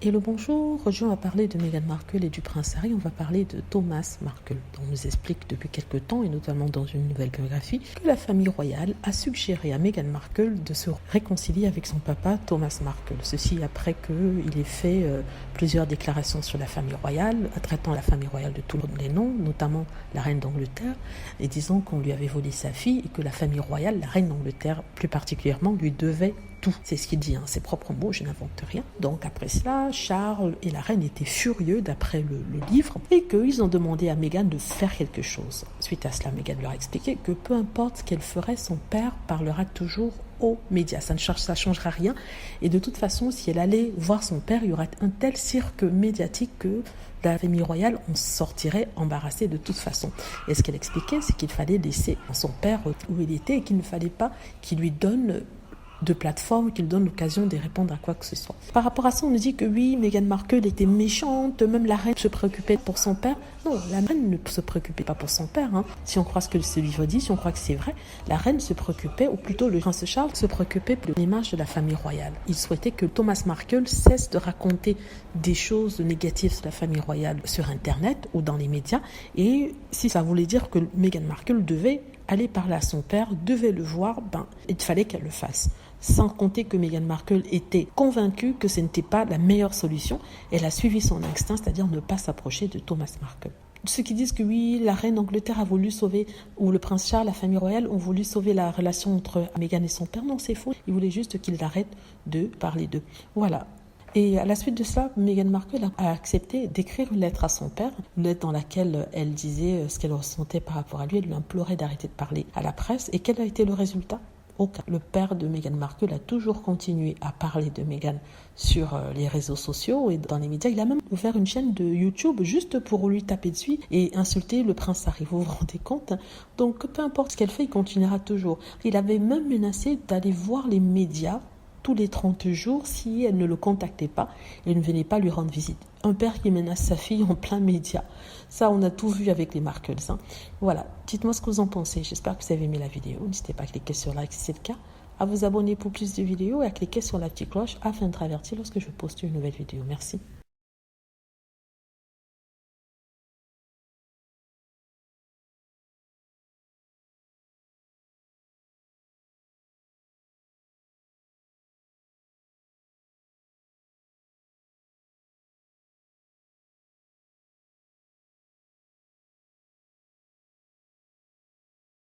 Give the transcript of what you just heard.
Et le bonjour, aujourd'hui on va parler de Meghan Markle et du prince Harry, on va parler de Thomas Markle. On nous explique depuis quelque temps, et notamment dans une nouvelle biographie, que la famille royale a suggéré à Meghan Markle de se réconcilier avec son papa Thomas Markle. Ceci après qu'il ait fait plusieurs déclarations sur la famille royale, traitant la famille royale de tous les noms, notamment la reine d'Angleterre, et disant qu'on lui avait volé sa fille et que la famille royale, la reine d'Angleterre plus particulièrement, lui devait tout. C'est ce qu'il dit, ses propres mots, je n'invente rien. Donc après cela, Charles et la reine étaient furieux d'après le livre et qu'ils ont demandé à Meghan de faire quelque chose. Suite à cela, Meghan leur a expliqué que peu importe ce qu'elle ferait, son père parlera toujours aux médias. Ça ne changera rien. Et de toute façon, si elle allait voir son père, il y aurait un tel cirque médiatique que la famille royale, on sortirait embarrassé de toute façon. Et ce qu'elle expliquait, c'est qu'il fallait laisser son père où il était et qu'il ne fallait pas qu'il lui donne de plateforme, qu'il donne l'occasion de répondre à quoi que ce soit. Par rapport à ça, on nous dit que oui, Meghan Markle était méchante, même la reine se préoccupait pour son père. Non, la reine ne se préoccupait pas pour son père. Si on croit ce que ce livre dit, si on croit que c'est vrai, la reine se préoccupait, ou plutôt le prince Charles se préoccupait de l'image de la famille royale. Il souhaitait que Thomas Markle cesse de raconter des choses négatives sur la famille royale sur Internet ou dans les médias, et si ça voulait dire que Meghan Markle devait aller parler à son père, devait le voir, il fallait qu'elle le fasse. Sans compter que Meghan Markle était convaincue que ce n'était pas la meilleure solution. Elle a suivi son instinct, c'est-à-dire ne pas s'approcher de Thomas Markle. Ceux qui disent que oui, la reine d'Angleterre a voulu sauver, ou le prince Charles, la famille royale, ont voulu sauver la relation entre Meghan et son père, non, c'est faux. Ils voulaient juste qu'ils arrêtent de parler d'eux. Voilà. Et à la suite de cela, Meghan Markle a accepté d'écrire une lettre à son père, une lettre dans laquelle elle disait ce qu'elle ressentait par rapport à lui, elle lui implorait d'arrêter de parler à la presse. Et quel a été le résultat ? Aucun. Le père de Meghan Markle a toujours continué à parler de Meghan sur les réseaux sociaux et dans les médias. Il a même ouvert une chaîne de YouTube juste pour lui taper dessus et insulter le prince Harry. Vous vous rendez compte ? Donc peu importe ce qu'elle fait, il continuera toujours. Il avait même menacé d'aller voir les médias tous les 30 jours si elle ne le contactait pas et ne venait pas lui rendre visite. Un père qui menace sa fille en plein média. Ça, on a tout vu avec les Markles. Voilà, dites-moi ce que vous en pensez. J'espère que vous avez aimé la vidéo. N'hésitez pas à cliquer sur like si c'est le cas, à vous abonner pour plus de vidéos et à cliquer sur la petite cloche afin d'être averti lorsque je poste une nouvelle vidéo. Merci.